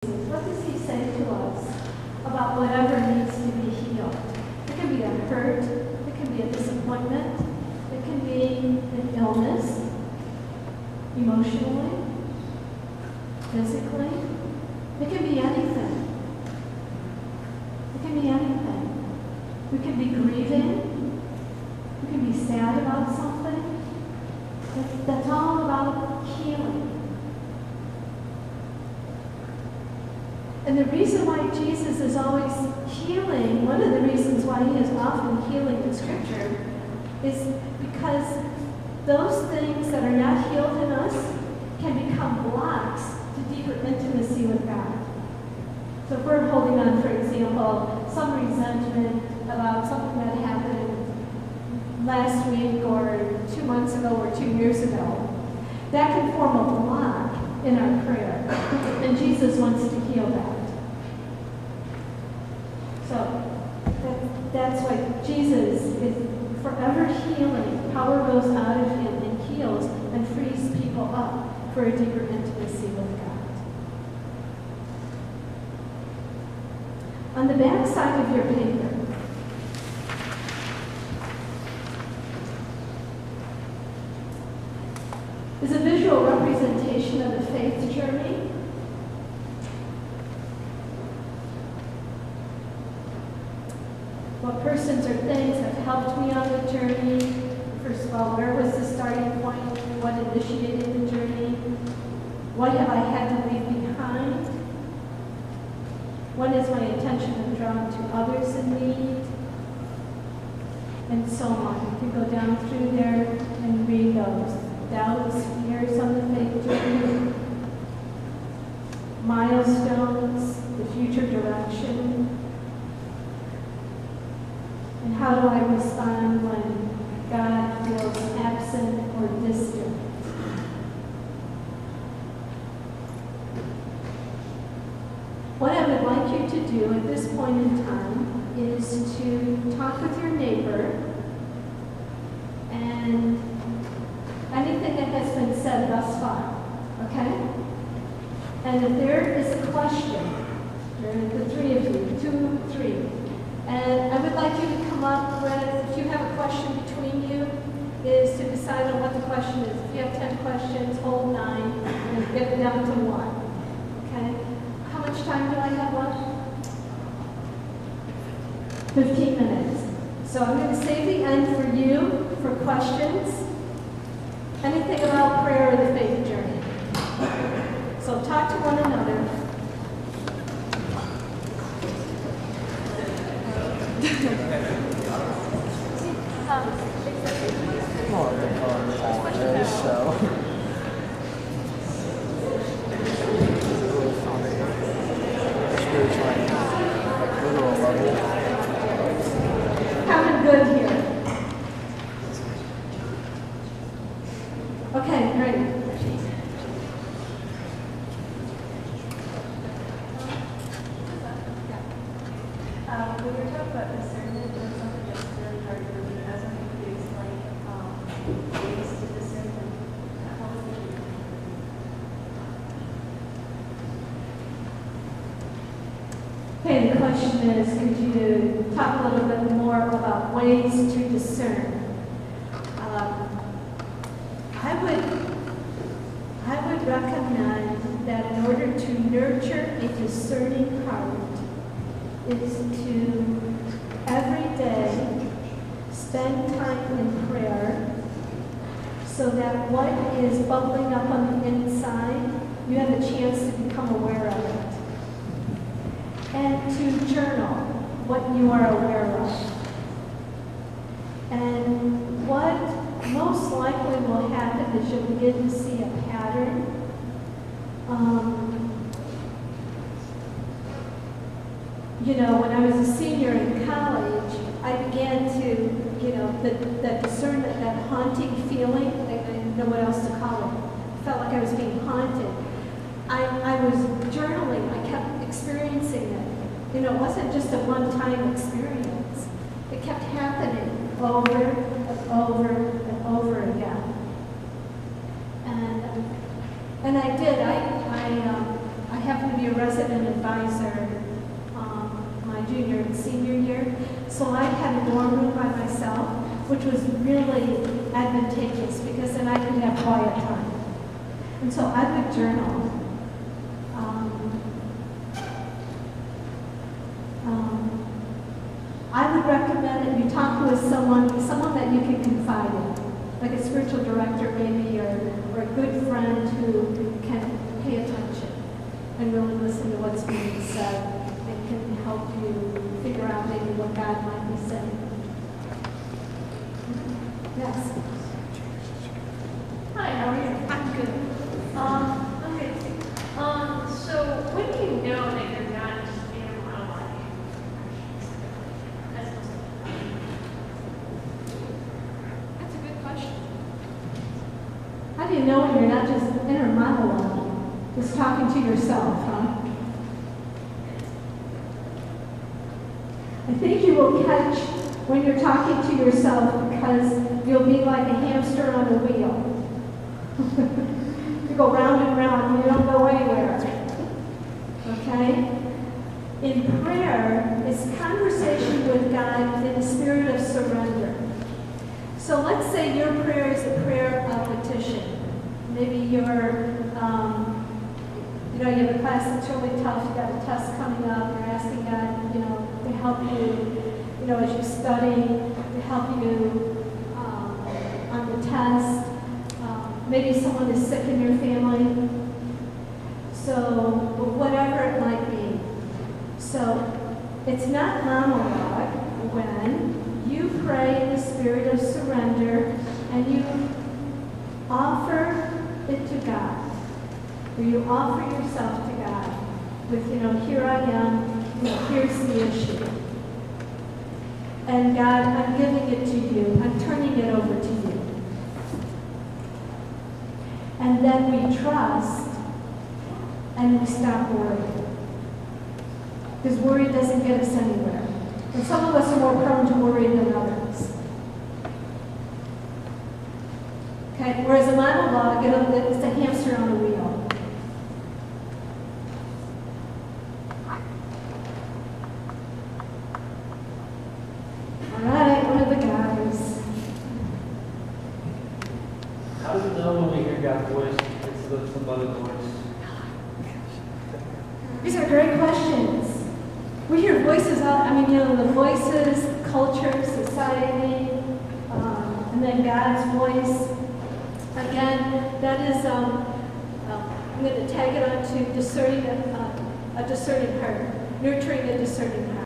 What does he say to us about whatever needs to be healed? It can be a hurt, it can be a disappointment, it can be an illness, emotionally, physically. It can be anything. It can be anything. We can be grieving. We can be sad about something. That's all about healing. And the reason why Jesus is always healing, one of the reasons why he is often healing in Scripture, is because those things that are not healed in us can become blocks to deeper intimacy with God. So if we're holding on, for example, some resentment about something that happened last week or 2 months ago or 2 years ago, that can form a block in our prayer. And Jesus wants to heal that. So that's why Jesus is forever healing. Power goes out of him and heals and frees people up for a deeper intimacy with God. On the back side of your paper, is a visual representation of the faith journey. What persons or things have helped me on the journey? First of all, where was the starting point? What initiated the journey? What have I had to leave behind? When is my attention been drawn to others in need? And so on. You can go down through there and read those. Doubts, fears on the faith journey, milestones, the future direction, and how do I respond when God feels absent or distant. What I would like you to do at this point in time is to talk with your neighbor and anything that has been said thus far, okay? And if there is a question, there are the three of you, 2, 3, and I would like you to come up with, if you have a question between you, is to decide on what the question is. If you have 10 questions, hold 9, and get it down to 1, okay? How much time do I have left? 15 minutes. So I'm going to save the end for you for questions. Anything about prayer or the faith journey. So talk to one another. Coming good here. Okay, great. When we were talking about discernment, there was something that's really hard for me. I was wondering if you could explain ways to discernment. How was it? Okay, the question is, could you talk a little bit more about ways to discern? I would recommend that in order to nurture a discerning heart is to every day spend time in prayer so that what is bubbling up on the inside, you have a chance to become aware of it. And to journal what you are aware of. And what most likely will happen is you'll begin to see a pattern. When I was a senior in college, I began to, that discernment, that haunting feeling, I didn't know what else to call it. I felt like I was being haunted. I was journaling, I kept experiencing it. It wasn't just a one-time experience. It kept happening over and over and over again. And I did. I happened to be a resident advisor my junior and senior year. So I had a dorm room by myself, which was really advantageous because then I could have quiet time. And so I would journal. I would recommend that you talk with someone that you can confide in, like a spiritual director maybe, or a good friend who can pay attention and really listen to what's being said and can help you figure out maybe what God might be saying. Yes. Hi, how are you? I'm good. Okay. So when do you know that you're not just being a monologue? That's a good question. How do you know when you're not just inner monologue, just talking to yourself, huh? I think you will catch when you're talking to yourself because you'll be like a hamster on a wheel. You go round and round and you don't go anywhere. Okay? In prayer, it's conversation with God in the spirit of surrender. So let's say your prayer is a prayer of petition. Maybe you're, you have a class that's really tough, you've got a test coming up, you're asking God, to help you, as you study, to help you on the test. Maybe someone is sick in your family. So, whatever it might be. So, it's not monologue when you pray in the spirit of surrender and you offer it to God. Or you offer yourself to God with, here I am, here's the issue. And God, I'm giving it to you. I'm turning it over to you. And then we trust and we stop worrying. Because worry doesn't get us anywhere. And some of us are more prone to worry than others. Okay, whereas a monologue, it's a hamster on a wheel. All right, one of the guys. How do we know when we hear God's voice? It's some other voice. These are great questions. We hear voices the voices, culture, society, and then God's voice. Again, that is, I'm going to tag it on to discerning a discerning heart, nurturing a discerning heart.